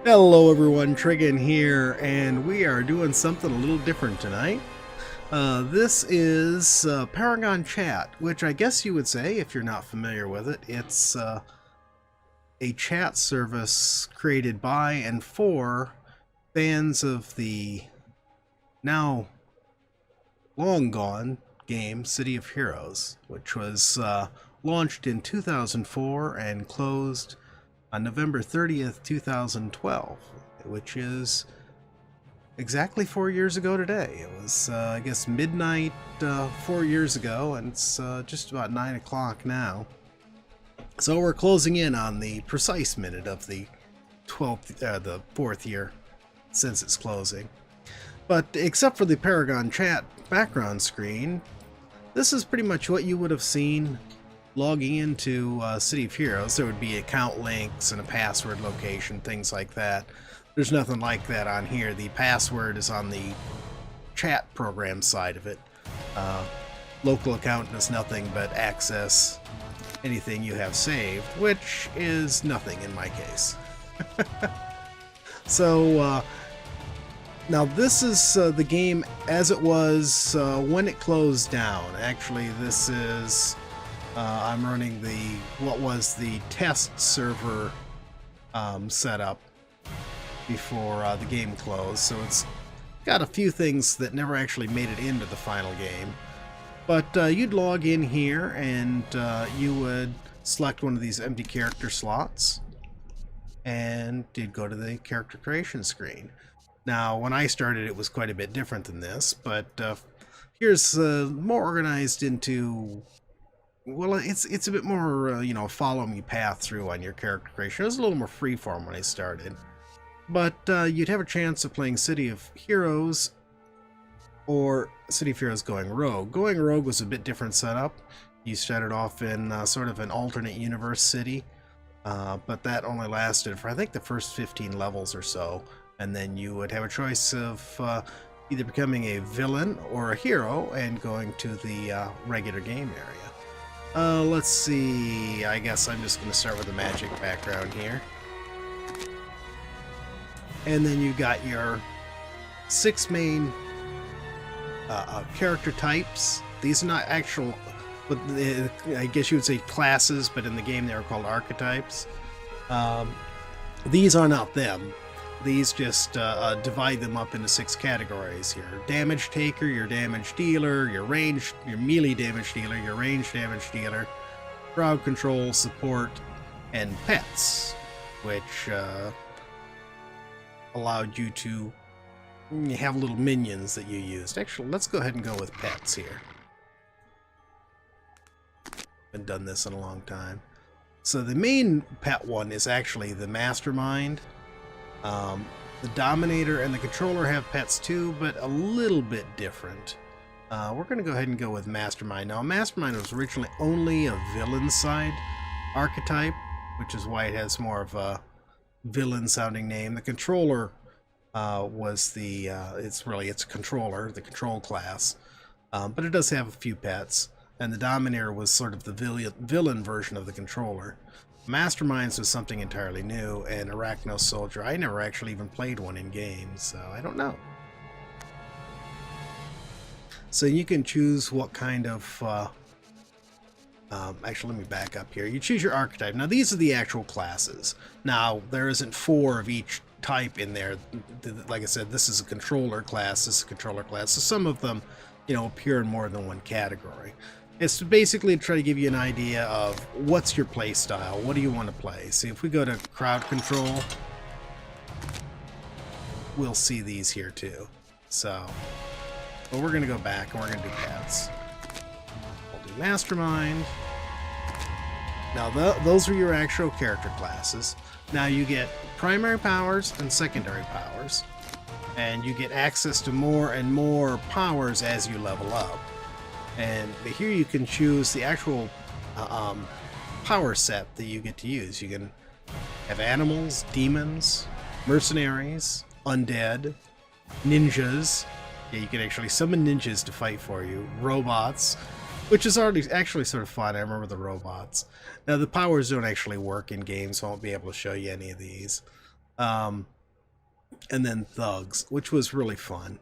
Hello everyone, Triggin here, and we are doing something a little different tonight. This is Paragon Chat, which I guess you would say, if you're not familiar with it, it's a chat service created by and for fans of the now long gone game City of Heroes, which was launched in 2004 and closed on November 30th, 2012, which is exactly 4 years ago today. It was, I guess, midnight 4 years ago, and it's just about 9 o'clock now. So we're closing in on the precise minute of the the 4th year since its closing. But except for the Paragon Chat background screen, this is pretty much what you would have seen logging into City of Heroes. There would be account links and a password location, things like that. There's nothing like that on here. The password is on the chat program side of it. Local account does nothing but access anything you have saved, which is nothing in my case. So now this is the game as it was when it closed down. Actually, this is I'm running what was the test server setup before the game closed, so it's got a few things that never actually made it into the final game. But you'd log in here and you would select one of these empty character slots and you'd go to the character creation screen. Now, when I started, it was quite a bit different than this, but here's more organized into, well, it's a bit more, you know, follow me path through on your character creation. It was a little more freeform when I started. But you'd have a chance of playing City of Heroes or City of Heroes Going Rogue. Going Rogue was a bit different setup. You started off in sort of an alternate universe city, but that only lasted for, I think, the first 15 levels or so. And then you would have a choice of either becoming a villain or a hero and going to the regular game area. Let's see, I guess I'm just going to start with the magic background here. And then you got your 6 main character types. These are not actual, but I guess you would say classes, but in the game they are called archetypes. These are not them. These just divide them up into 6 categories here. Damage taker, your damage dealer, your melee damage dealer, your range damage dealer, crowd control, support, and pets, which allowed you to have little minions that you used. Actually, let's go ahead and go with pets here. Haven't done this in a long time. So the main pet one is actually the mastermind. The Dominator and the Controller have pets too, but a little bit different. We're going to go ahead and go with Mastermind. Now, Mastermind was originally only a villain side archetype, which is why it has more of a villain-sounding name. The Controller was it's a controller, the control class, but it does have a few pets. And the Dominator was sort of the villain version of the Controller. Masterminds was something entirely new, and Arachno Soldier, I never actually even played one in games, so I don't know. So you can choose what kind of, actually let me back up here. You choose your archetype. Now these are the actual classes. Now there isn't 4 of each type in there. Like I said, this is a controller class, this is a controller class, so some of them, you know, appear in more than one category. It's basically to try to give you an idea of what's your play style, what do you want to play. See, if we go to crowd control, we'll see these here too. So, but we're going to go back and we're going to do pets. We'll do mastermind. Now those are your actual character classes. Now you get primary powers and secondary powers, and you get access to more and more powers as you level up. And here you can choose the actual power set that you get to use. You can have animals, demons, mercenaries, undead, ninjas. Yeah, you can actually summon ninjas to fight for you. Robots, which is actually sort of fun. I remember the robots. Now the powers don't actually work in games, so I won't be able to show you any of these. and then thugs, which was really fun.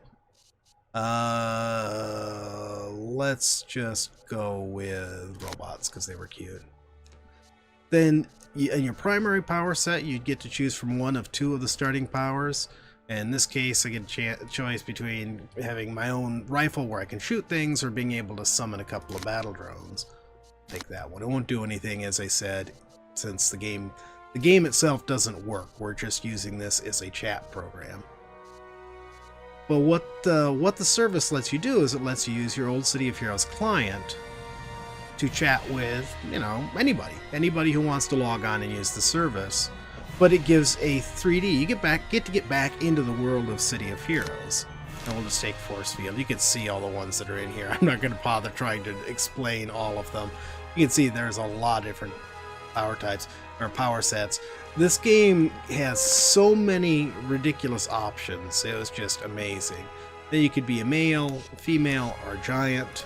Let's just go with robots because they were cute. Then in your primary power set, you'd get to choose from one of two of the starting powers. And in this case, I get a choice between having my own rifle where I can shoot things or being able to summon a couple of battle drones. Take that one. It won't do anything, as I said, since the game itself doesn't work. We're just using this as a chat program. But what the service lets you do is it lets you use your old City of Heroes client to chat with, you know, anybody who wants to log on and use the service. But it gives a 3D. You get to get back into the world of City of Heroes. And we'll just take Force Field. You can see all the ones that are in here. I'm not going to bother trying to explain all of them. You can see there's a lot of different power types or power sets. This game has so many ridiculous options. It was just amazing. Then you could be a male, female, or a giant.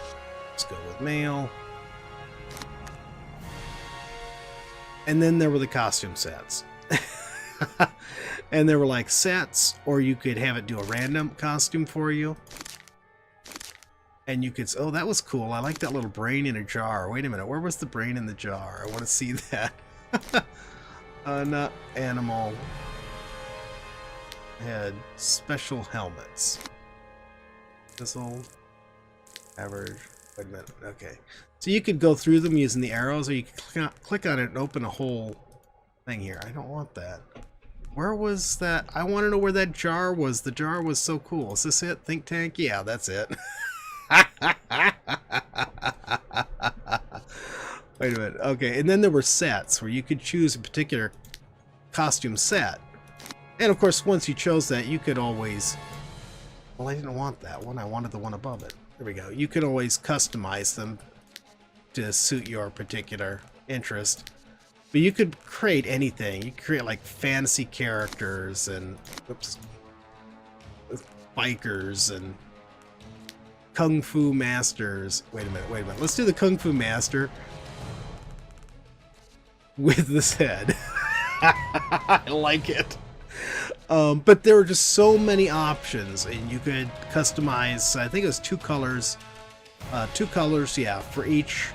Let's go with male. And then there were the costume sets. And there were like sets, or you could have it do a random costume for you. And you could, oh, that was cool. I like that little brain in a jar. Wait a minute, where was the brain in the jar? I want to see that. Not animal. Had special helmets. This'll average. Wait a minute. Okay. So you could go through them using the arrows, or you could click on it and open a whole thing here. I don't want that. Where was that? I want to know where that jar was. The jar was so cool. Is this it? Think Tank? Yeah, that's it. Wait a minute. Okay, and then there were sets where you could choose a particular costume set. And of course, once you chose that, you could always... Well, I didn't want that one. I wanted the one above it. There we go. You could always customize them to suit your particular interest. But you could create anything. You could create like fantasy characters and bikers and kung fu masters. Wait a minute, wait a minute. Let's do the kung fu master with this head. I like it. But there were just so many options, and you could customize. I think it was two colors, yeah, for each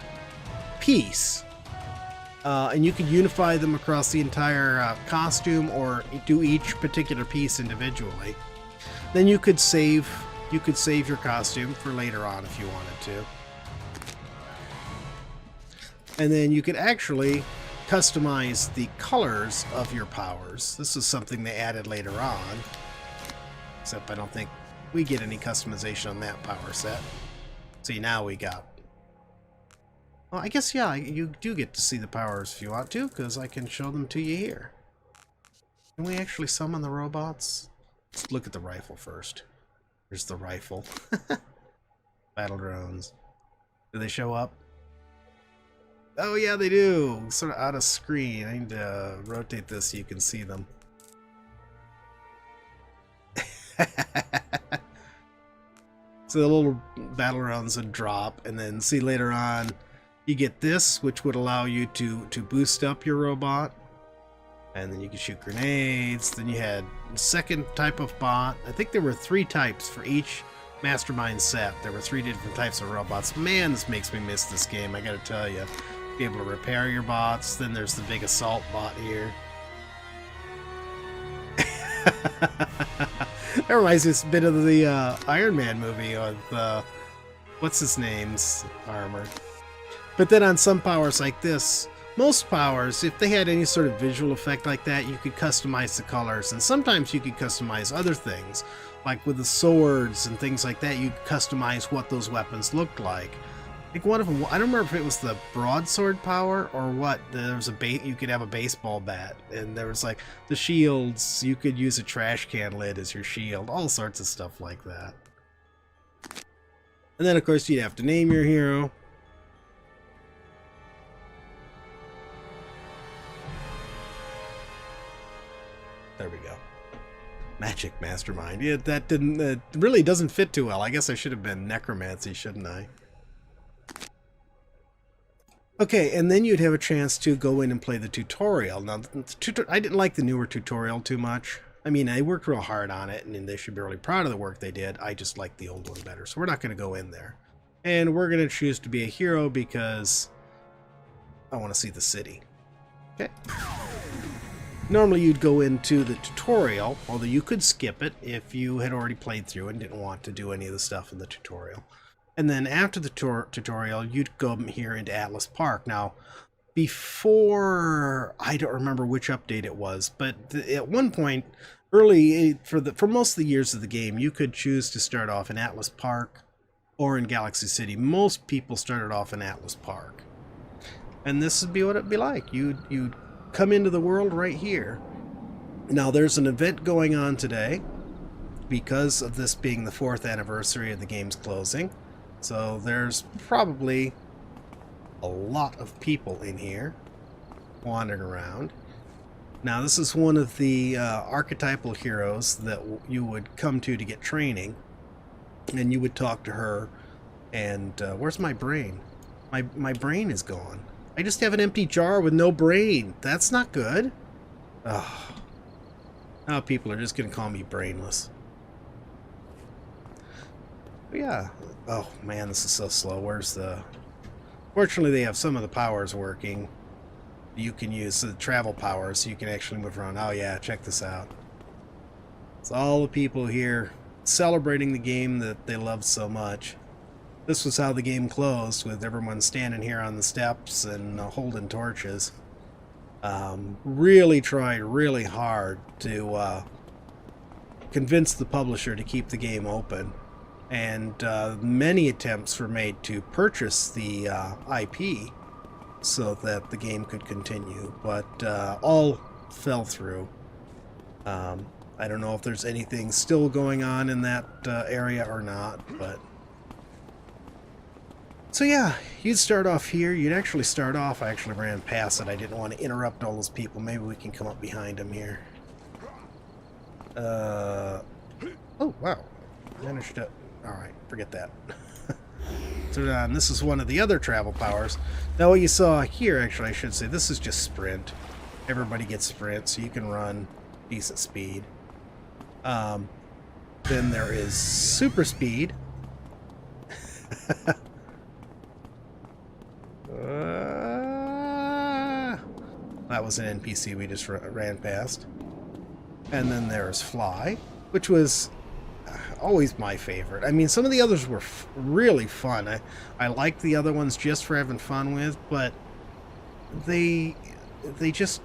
piece. And you could unify them across the entire costume, or do each particular piece individually. Then you could save your costume for later on if you wanted to. And then you could actually customize the colors of your powers. This is something they added later on, except I don't think we get any customization on that power set. See, now we got... Well, I guess, yeah, you do get to see the powers if you want to, because I can show them to you here. Can we actually summon the robots? Let's look at the rifle first. Here's the rifle. Battle drones. Do they show up? Oh, yeah, they do. Sort of out of screen. I need to rotate this so you can see them. So the little battle rounds would drop, and then see later on, you get this, which would allow you to boost up your robot. And then you can shoot grenades. Then you had a second type of bot. I think there were 3 types for each Mastermind set. There were 3 different types of robots. Man, this makes me miss this game, I gotta tell you. Be able to repair your bots. Then there's the big assault bot here. That reminds me a bit of the Iron Man movie with what's his name's armor. But then on some powers like this, most powers, if they had any sort of visual effect like that, you could customize the colors, and sometimes you could customize other things, like with the swords and things like that. You could customize what those weapons looked like. I think one of them, I don't remember if it was the broadsword power or what. There was you could have a baseball bat, and there was like the shields. You could use a trash can lid as your shield. All sorts of stuff like that. And then of course you'd have to name your hero. There we go. Magic Mastermind. Yeah, that didn't really doesn't fit too well. I guess I should have been Necromancy, shouldn't I? Okay, and then you'd have a chance to go in and play the tutorial. Now, I didn't like the newer tutorial too much. I mean, I worked real hard on it, and they should be really proud of the work they did. I just like the old one better, so we're not going to go in there. And we're going to choose to be a hero because I want to see the city. Okay. Normally you'd go into the tutorial, although you could skip it if you had already played through and didn't want to do any of the stuff in the tutorial. And then after the tutorial, you'd go here into Atlas Park. Now, before, I don't remember which update it was, but at one point, early, for most of the years of the game, you could choose to start off in Atlas Park or in Galaxy City. Most people started off in Atlas Park. And this would be what it'd be like. You'd come into the world right here. Now there's an event going on today because of this being the 4th anniversary of the game's closing. So there's probably a lot of people in here wandering around. Now this is one of the archetypal heroes that you would come to get training, and you would talk to her. And where's my brain? My brain is gone. I just have an empty jar with no brain. That's not good. Oh. Now people are just going to call me brainless. But yeah. Oh, man, this is so slow. Where's the... Fortunately, they have some of the powers working. You can use the travel powers so you can actually move around. Oh, yeah, check this out. It's all the people here celebrating the game that they loved so much. This was how the game closed, with everyone standing here on the steps and holding torches. Really tried really hard to convince the publisher to keep the game open. And many attempts were made to purchase the IP so that the game could continue, but all fell through. I don't know if there's anything still going on in that area or not, but... So yeah, you'd start off here. You'd actually start off... I actually ran past it. I didn't want to interrupt all those people. Maybe we can come up behind them here. Oh, wow. Managed to... Alright, forget that. So this is one of the other travel powers. Now what you saw here, actually I should say, this is just sprint. Everybody gets sprint, so you can run decent speed. Then there is super speed. That was an NPC we just ran past. And then there's fly, which was always my favorite. I mean, some of the others were really fun. I liked the other ones just for having fun with, but they just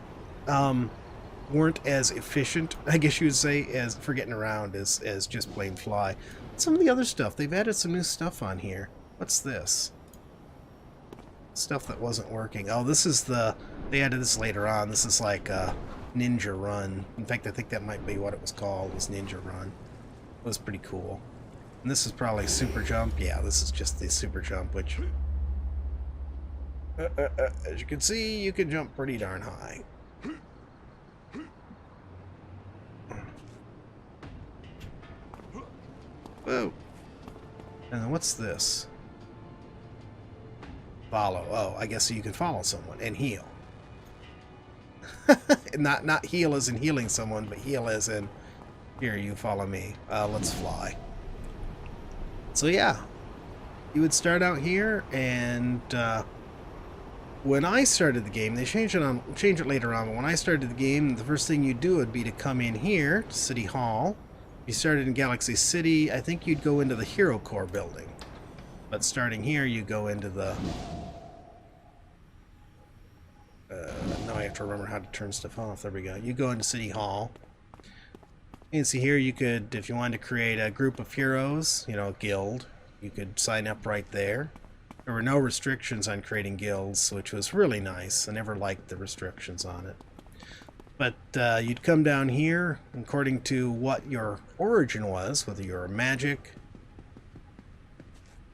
weren't as efficient, I guess you would say, as for getting around as just plain fly. Some of the other stuff, they've added some new stuff on here. What's this? Stuff that wasn't working. Oh, this is they added this later on. This is like a Ninja Run. In fact, I think that might be what it was called, was Ninja Run. It was pretty cool. And this is probably Super Jump. Yeah, this is just the Super Jump, which... as you can see, you can jump pretty darn high. Whoa. And then what's this? Follow. Oh, I guess you can follow someone and heal. not heal as in healing someone, but heal as in, here, you follow me. Let's fly. So yeah, you would start out here, and when I started the game, they changed it later on, but when I started the game, the first thing you'd do would be to come in here to City Hall. If you started in Galaxy City, I think you'd go into the Hero Core building. But starting here, you go into the... now I have to remember how to turn stuff off. There we go. You go into City Hall. You can see here you could, if you wanted to create a group of heroes, you know, a guild, you could sign up right there. There were no restrictions on creating guilds, which was really nice. I never liked the restrictions on it. But you'd come down here according to what your origin was, whether you're magic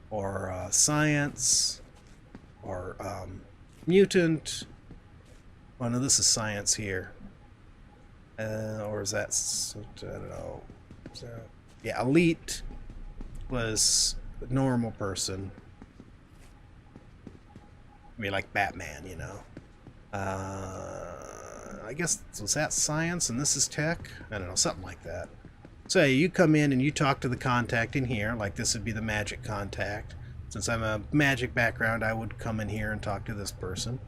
or science or mutant. Oh no, this is science here. Or is that, I don't know. So, yeah, elite was a normal person. I mean, like Batman, you know. I guess, was that science and this is tech? I don't know, something like that. So you come in and you talk to the contact in here, like this would be the magic contact. Since I'm a magic background, I would come in here and talk to this person.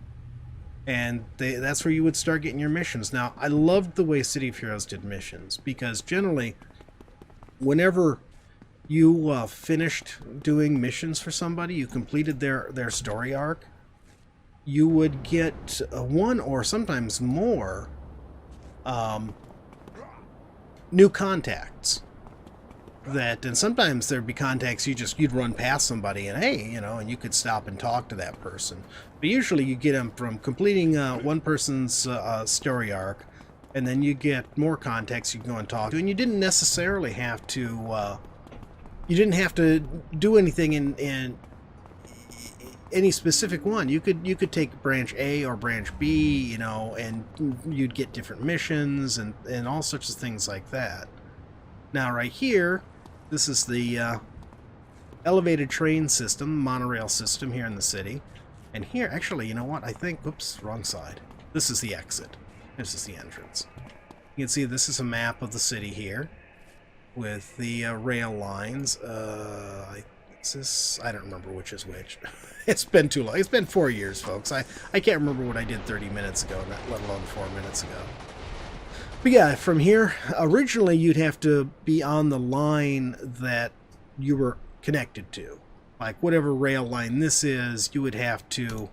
And that's where you would start getting your missions. Now, I loved the way City of Heroes did missions, because generally, whenever you finished doing missions for somebody, you completed their story arc, you would get one or sometimes more new contacts. And sometimes there'd be contacts you'd run past somebody and hey, and you could stop and talk to that person. But usually you get them from completing one person's story arc, and then you get more contacts you can go and talk to, and you didn't necessarily have to do anything in any specific one. You could take branch A or branch B, and you'd get different missions and all sorts of things like that. Now right here, this is the elevated train system, monorail system here in the city. And here, actually, you know what? I think, oops, wrong side. This is the exit. This is the entrance. You can see this is a map of the city here with the rail lines. I don't remember which is which. It's been too long. It's been 4 years, folks. I can't remember what I did 30 minutes ago, let alone 4 minutes ago. But yeah, from here, originally you'd have to be on the line that you were connected to. Like whatever rail line this is, you would have to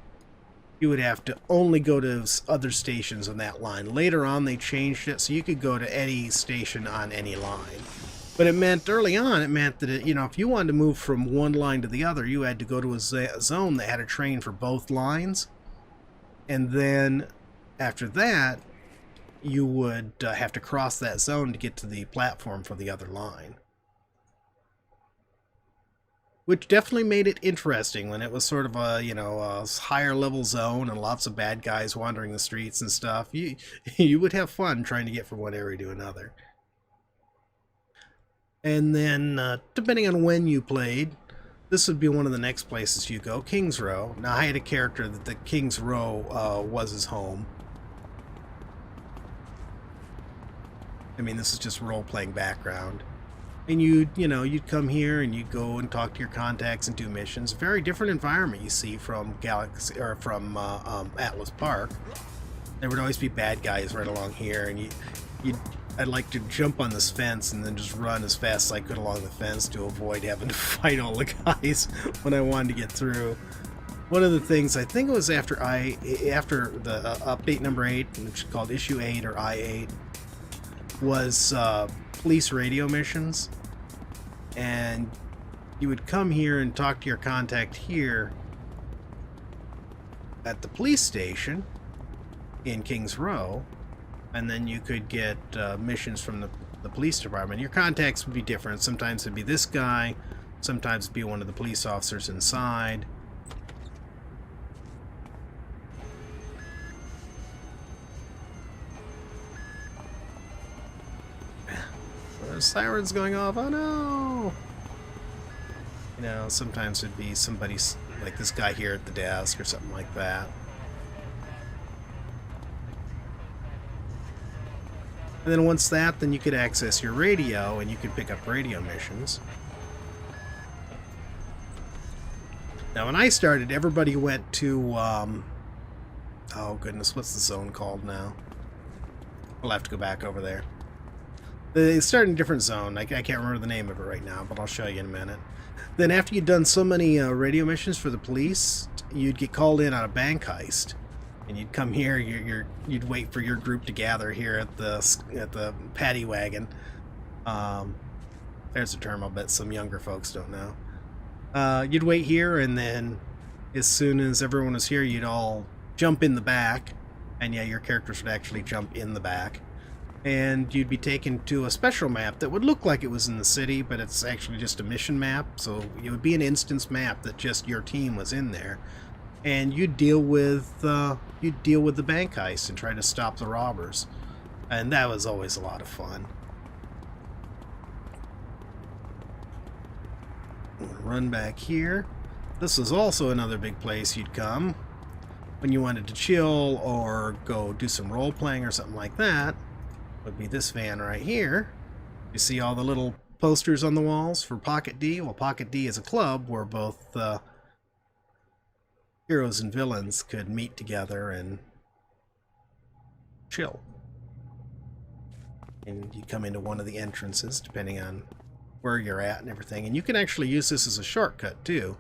only go to other stations on that line. Later on they changed it so you could go to any station on any line. But early on it meant that if you wanted to move from one line to the other, you had to go to a zone that had a train for both lines. And then after that, you would have to cross that zone to get to the platform for the other line. Which definitely made it interesting when it was sort of a higher level zone and lots of bad guys wandering the streets and stuff. You would have fun trying to get from one area to another. And then, depending on when you played, this would be one of the next places you go, King's Row. Now, I had a character that the King's Row was his home. I mean, this is just role-playing background. And you'd come here and you'd go and talk to your contacts and do missions. Very different environment you see from Galaxy or from Atlas Park. There would always be bad guys right along here, and I'd like to jump on this fence and then just run as fast as I could along the fence to avoid having to fight all the guys when I wanted to get through. One of the things, I think it was after the update number 8, which is called issue 8 or I-8, was police radio missions. And you would come here and talk to your contact here at the police station in King's Row, and then you could get missions from the police department. Your contacts would be different. Sometimes it'd be this guy, sometimes it'd be one of the police officers inside. There's sirens going off. Oh no! Sometimes it'd be somebody like this guy here at the desk or something like that. And then once then you could access your radio and you could pick up radio missions. Now when I started, everybody went to, oh goodness, what's the zone called now? We'll have to go back over there. They started in a different zone. I can't remember the name of it right now, but I'll show you in a minute. Then after you'd done so many radio missions for the police, you'd get called in on a bank heist. And you'd come here, you'd wait for your group to gather here at the paddy wagon. There's a term I'll bet some younger folks don't know. You'd wait here, and then as soon as everyone was here, you'd all jump in the back. And yeah, your characters would actually jump in the back. And you'd be taken to a special map that would look like it was in the city, but it's actually just a mission map. So it would be an instance map that just your team was in there. And you'd deal with the bank heist and try to stop the robbers. And that was always a lot of fun. Run back here. This was also another big place you'd come. when you wanted to chill or go do some role playing or something like that, would be this van right here. You see all the little posters on the walls for Pocket D. Well, Pocket D is a club where both heroes and villains could meet together and chill. And you come into one of the entrances depending on where you're at and everything. And you can actually use this as a shortcut too.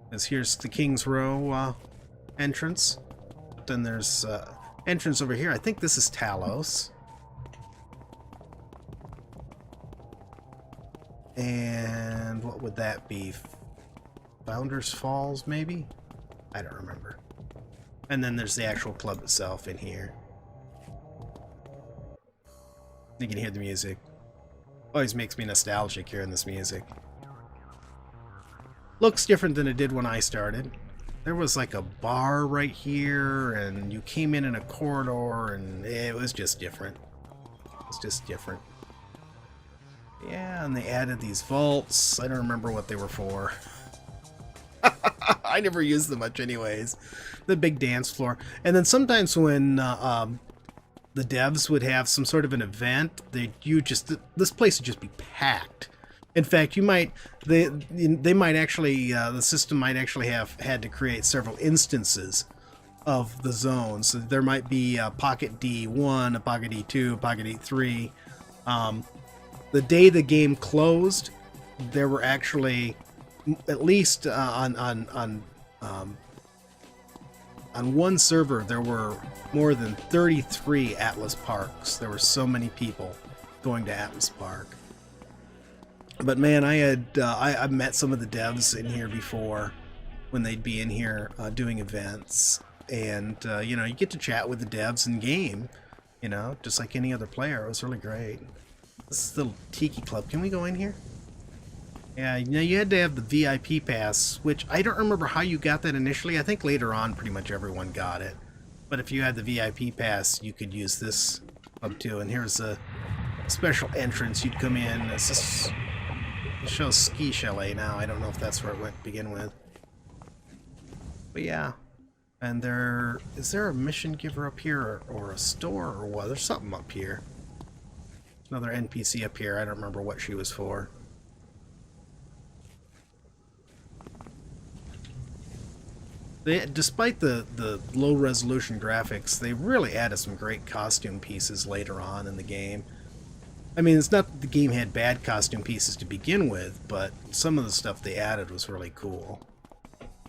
Because here's the King's Row entrance. But then there's entrance over here. I think this is Talos. And what would that be? Founders Falls, maybe? I don't remember. And then there's the actual club itself in here. You can hear the music. Always makes me nostalgic hearing this music. Looks different than it did when I started. There was like a bar right here, and you came in a corridor, and it was just different. It was just different. Yeah, and they added these vaults. I don't remember what they were for. I never used them much anyways. The big dance floor. And then sometimes when the devs would have some sort of an event, this place would just be packed. In fact, they might actually, the system might actually have had to create several instances of the zones. So there might be a Pocket D1, a Pocket D2, a Pocket D3. The day the game closed, there were actually, at least on one server, there were more than 33 Atlas Parks. There were so many people going to Atlas Park. But man, I've met some of the devs in here before when they'd be in here doing events, and you know, you get to chat with the devs in game, you know, just like any other player. It was really great. This little tiki club. Can we go in here? Yeah, you know, you had to have the VIP pass, which I don't remember how you got that initially. I think later on pretty much everyone got it. But if you had the VIP pass, you could use this club too. And here's a special entrance. You'd come in. It shows Ski Chalet now. I don't know if that's where it went to begin with. But yeah. And is there a mission giver up here or a store or what? There's something up here. Another NPC up here. I don't remember what she was for. Despite the low resolution graphics, they really added some great costume pieces later on in the game. I mean, it's not that the game had bad costume pieces to begin with, but some of the stuff they added was really cool.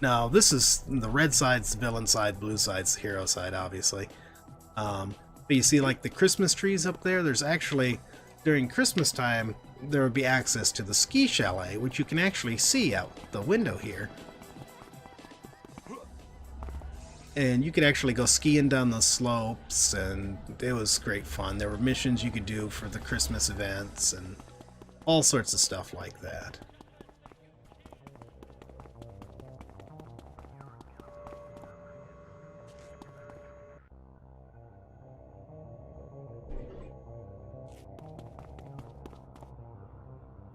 Now, this is the red side's the villain side, blue side's the hero side, obviously. But you see, like, the Christmas trees up there, there's actually, during Christmas time, there would be access to the ski chalet, which you can actually see out the window here. And you could actually go skiing down the slopes, and it was great fun. There were missions you could do for the Christmas events and all sorts of stuff like that.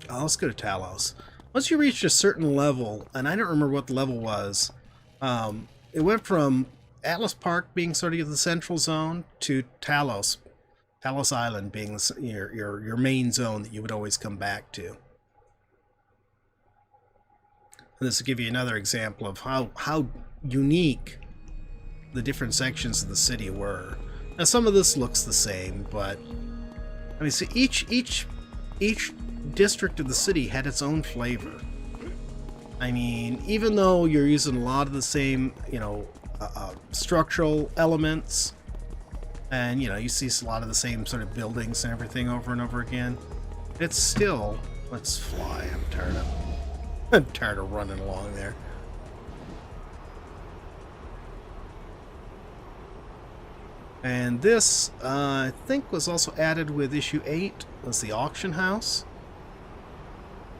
Let's go to Talos. Once you reach a certain level, and I don't remember what the level was, it went from Atlas Park being sort of the central zone to Talos Island being your main zone that you would always come back to. And this will give you another example of how unique the different sections of the city were. Now, some of this looks the same, but I mean, so each district of the city had its own flavor. I mean, even though you're using a lot of the same, you know, structural elements, and, you know, you see a lot of the same sort of buildings and everything over and over again, it's still, let's fly. I'm tired of running along there. And this, I think, was also added with issue 8, was the auction house.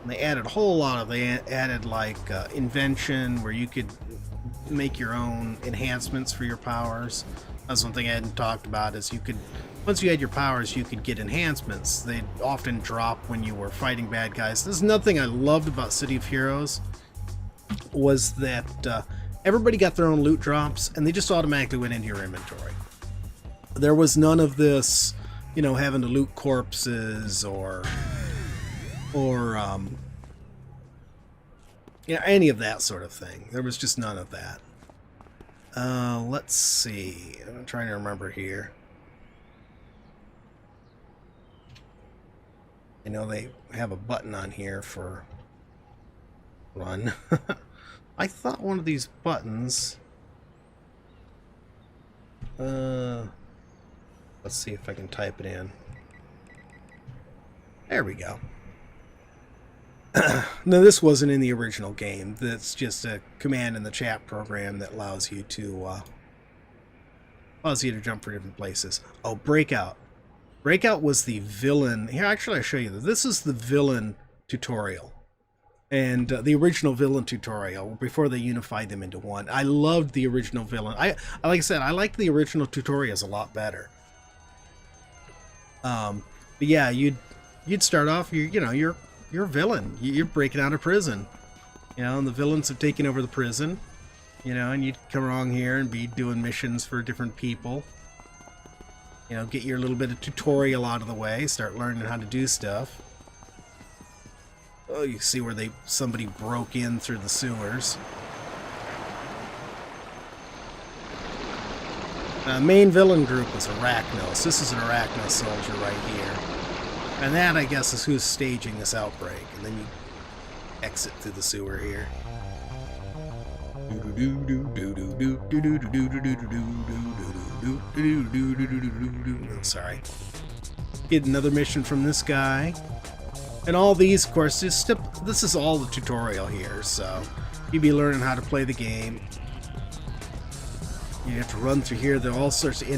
And they added a whole lot of, they added like invention, where you could make your own enhancements for your powers. That's one thing I hadn't talked about, is you could, once you had your powers, you could get enhancements. They'd often drop when you were fighting bad guys. There's nothing I loved about City of Heroes, was that everybody got their own loot drops, and they just automatically went into your inventory. There was none of this, you know, having to loot corpses or yeah, any of that sort of thing. There was just none of that. Let's see. I'm trying to remember here. I know they have a button on here for run. I thought one of these buttons... let's see if I can type it in. There we go. No, this wasn't in the original game. That's just a command in the chat program that allows you to jump for different places. Oh, Breakout. Breakout was the villain. Here, actually, I'll show you. This is the villain tutorial. And the original villain tutorial, before they unified them into one. I loved the original villain. Like I said, I liked the original tutorials a lot better. But yeah, you'd start off, you're a villain. You're breaking out of prison. You know, and the villains have taken over the prison. You know, and you'd come along here and be doing missions for different people. You know, get your little bit of tutorial out of the way, start learning how to do stuff. Oh, you see where somebody broke in through the sewers. Main villain group is Arachnos. This is an Arachnos soldier right here. And that, I guess, is who's staging this outbreak. And then you exit through the sewer here. Oh, sorry. Get another mission from this guy. And all these, of course, this is all the tutorial here, so you'd be learning how to play the game. You have to run through here. There are all sorts of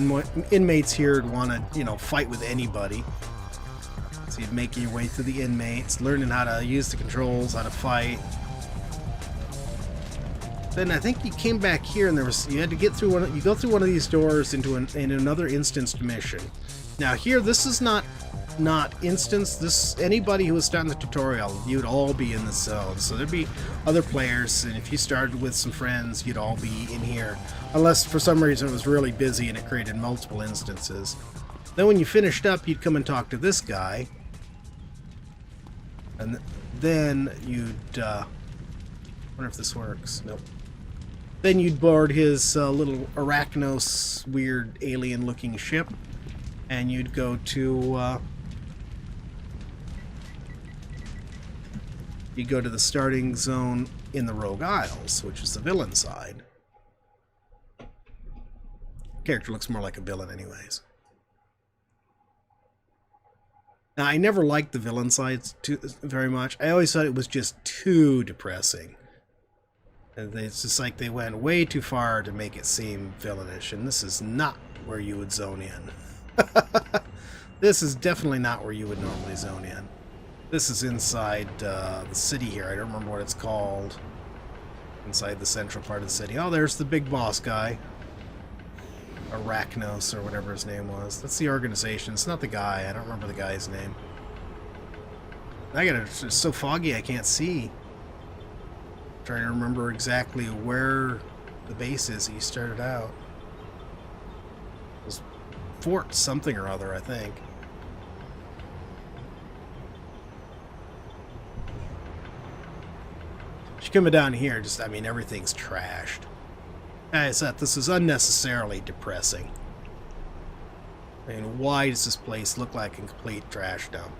inmates here who want to, fight with anybody. So you're making your way through the inmates, learning how to use the controls, how to fight. Then I think you came back here, and you had to get through you go through one of these doors into another instanced mission. Now here, this is not instance. Anybody who was starting the tutorial, you'd all be in the zone. So there'd be other players, and if you started with some friends, you'd all be in here. Unless for some reason it was really busy and it created multiple instances. Then when you finished up, you'd come and talk to this guy. And then you'd... wonder if this works. Nope. Then you'd board his little Arachnos, weird alien-looking ship. And you'd go to... you'd go to the starting zone in the Rogue Isles, which is the villain side. Character looks more like a villain anyways. Now, I never liked the villain side very much. I always thought it was just too depressing. It's just like they went way too far to make it seem villainish, and this is not where you would zone in. This is definitely not where you would normally zone in. This is inside the city here. I don't remember what it's called. Inside the central part of the city. Oh, there's the big boss guy. Arachnos, or whatever his name was. That's the organization. It's not the guy. I don't remember the guy's name. It's so foggy I can't see. I'm trying to remember exactly where the base is that you started out. It was Fort something or other, I think. If you come down here, everything's trashed. I thought this is unnecessarily depressing. I mean, why does this place look like a complete trash dump?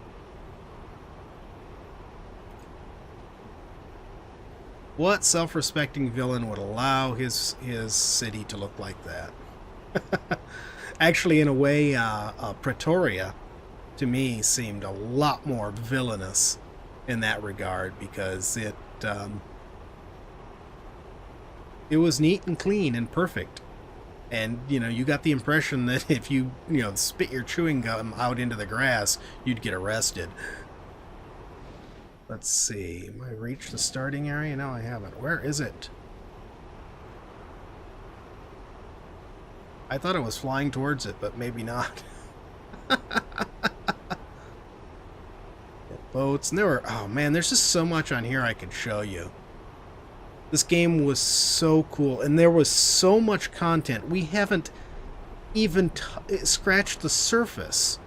What self-respecting villain would allow his city to look like that? Actually, in a way, Pretoria, to me, seemed a lot more villainous in that regard, because it was neat and clean and perfect. And, you got the impression that if you, spit your chewing gum out into the grass, you'd get arrested. Let's see. Have I reached the starting area? No, I haven't. Where is it? I thought it was flying towards it, but maybe not. Boats. And there were... Oh, man, there's just so much on here I could show you. This game was so cool, and there was so much content. We haven't even scratched the surface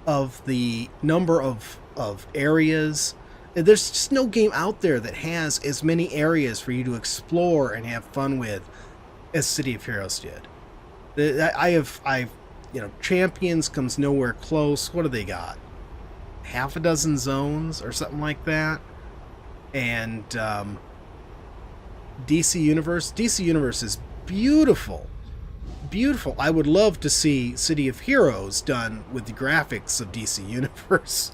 of the number of areas. There's just no game out there that has as many areas for you to explore and have fun with as City of Heroes did. I've Champions comes nowhere close. What do they got? Half a dozen zones or something like that. And DC Universe is beautiful. Beautiful. I would love to see City of Heroes done with the graphics of DC Universe.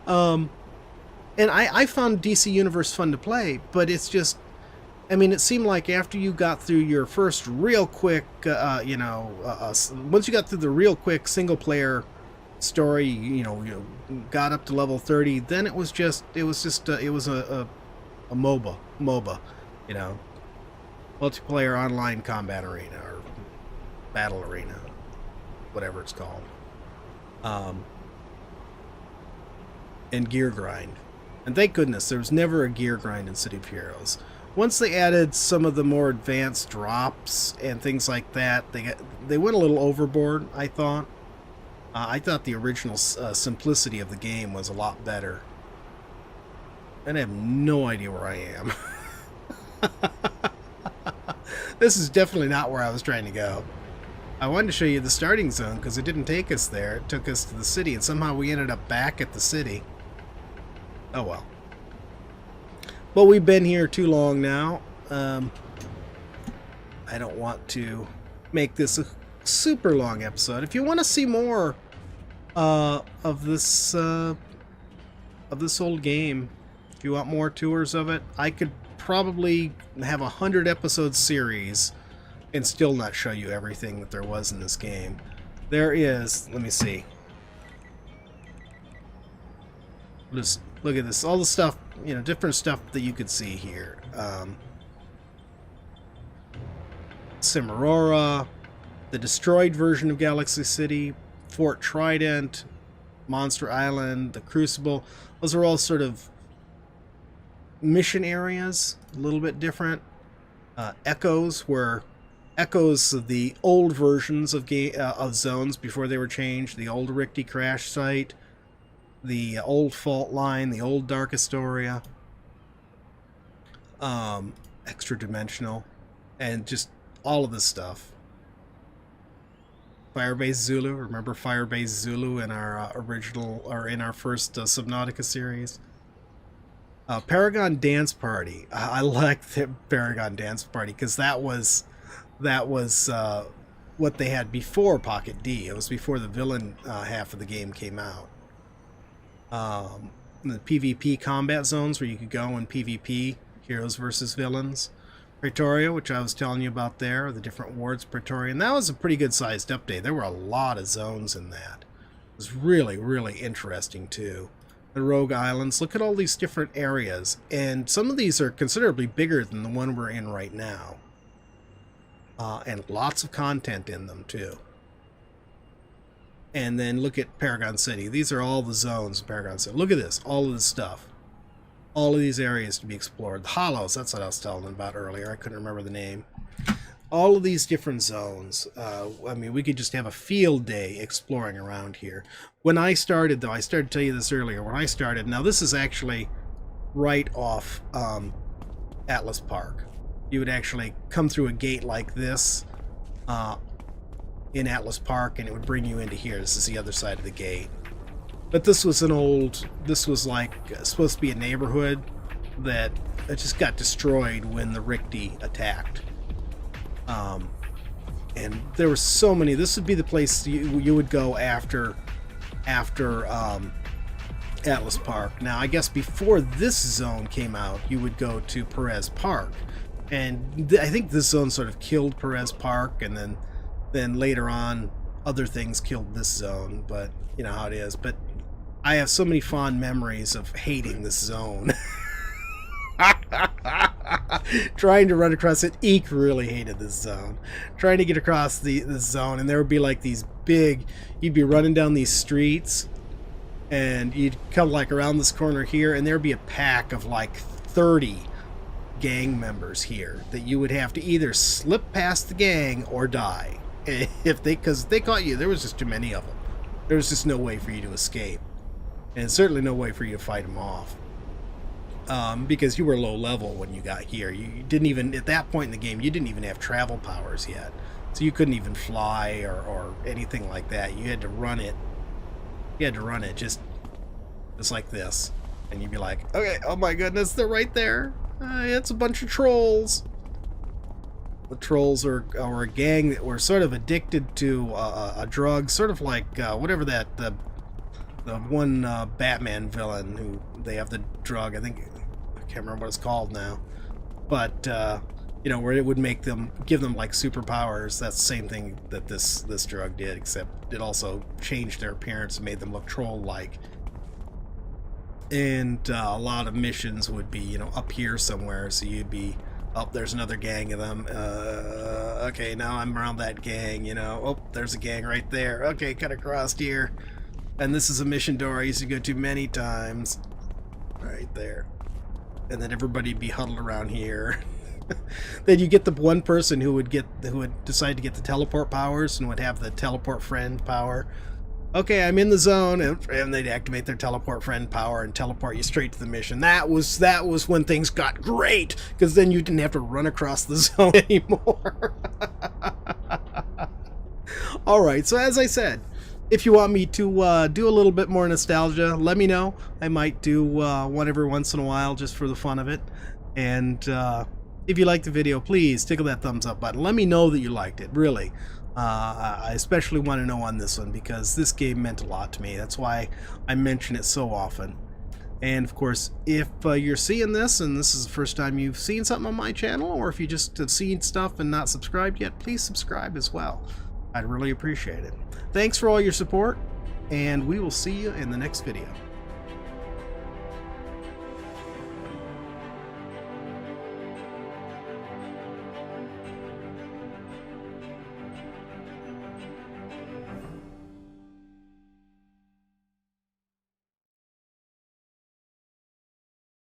And I found DC Universe fun to play, but it's just, I mean, it seemed like after you got through your first real quick, once you got through the real quick single player story, you got up to level 30, then it was a MOBA, multiplayer online combat arena or battle arena, whatever it's called, and gear grind. And thank goodness there was never a gear grind in City of Heroes. Once they added some of the more advanced drops and things like that, they went a little overboard, I thought. I thought the original simplicity of the game was a lot better. And I have no idea where I am. This is definitely not where I was trying to go. I wanted to show you the starting zone because it didn't take us there. It took us to the city, and somehow we ended up back at the city. Oh well. But we've been here too long now. I don't want to make this a super long episode. If you want to see more of this old game, if you want more tours of it, I could probably have 100 episode series and still not show you everything that there was in this game. There is, let me see. Just look at this, all the stuff, different stuff that you could see here. Cimarora, the destroyed version of Galaxy City, Fort Trident, Monster Island, the Crucible. Those are all sort of mission areas, a little bit different. Echoes were echoes of the old versions of zones before they were changed. The old Richty crash site, the old fault line, the old Dark Astoria, extra dimensional, and just all of this stuff. Firebase Zulu, remember Firebase Zulu in our original, or in our first Subnautica series? Paragon Dance Party. I like the Paragon Dance Party because that was what they had before Pocket D. It was before the villain half of the game came out. The PvP combat zones where you could go and PvP, heroes versus villains. Pretoria, which I was telling you about there, the different wards of Pretoria, and that was a pretty good sized update. There were a lot of zones in that. It was really, really interesting too. The Rogue Islands, look at all these different areas, and some of these are considerably bigger than the one we're in right now. And lots of content in them too. And then look at Paragon City. These are all the zones of Paragon City. Look at this, all of this stuff. All of these areas to be explored. The Hollows, that's what I was telling them about earlier. I couldn't remember the name. All of these different zones. I mean, we could just have a field day exploring around here. When I started, though, I started to tell you this earlier. When I started, now this is actually right off Atlas Park. You would actually come through a gate like this in Atlas Park, and it would bring you into here. This is the other side of the gate. But this was this was like supposed to be a neighborhood that just got destroyed when the Richty attacked. And there were so many. This would be the place you would go after Atlas Park. Now, I guess before this zone came out, you would go to Perez Park. And I think this zone sort of killed Perez Park, and then later on, other things killed this zone. But you know how it is. But I have so many fond memories of hating this zone. Trying to run across it. Eek really hated this zone. Trying to get across this zone, and there would be like these big, you'd be running down these streets, and you'd come like around this corner here, and there'd be a pack of like 30 gang members here that you would have to either slip past the gang or die. Because they caught you, there was just too many of them. There was just no way for you to escape. And certainly no way for you to fight them off. Because you were low level when you got here. You didn't even, at that point in the game, you didn't even have travel powers yet. So you couldn't even fly or anything like that. You had to run it. You had to run it just like this. And you'd be like, okay, oh my goodness, they're right there. It's a bunch of trolls. The trolls are a gang that were sort of addicted to a drug, sort of like whatever that the one Batman villain who they have the drug. I can't remember what it's called now, but you know, where it would make them give them like superpowers. That's the same thing that this drug did, except it also changed their appearance and made them look troll-like. And a lot of missions would be, you know, up here somewhere, so you'd be, oh, there's another gang of them. Okay, now I'm around that gang, you know. Oh, there's a gang right there. Okay, cut across here. And this is a mission door I used to go to many times. Right there. And then everybody'd be huddled around here. Then you get the one person who would decide to get the teleport powers and would have the teleport friend power. Okay, I'm in the zone, and they'd activate their teleport friend power and teleport you straight to the mission. That was when things got great, because then you didn't have to run across the zone anymore. Alright, so as I said, if you want me to do a little bit more nostalgia, let me know. I might do one every once in a while just for the fun of it. And if you liked the video, please tickle that thumbs up button. Let me know that you liked it, really. I especially want to know on this one because this game meant a lot to me. That's why I mention it so often. And of course, if you're seeing this and this is the first time you've seen something on my channel, or if you just have seen stuff and not subscribed yet, please subscribe as well. I'd really appreciate it. Thanks for all your support, and we will see you in the next video.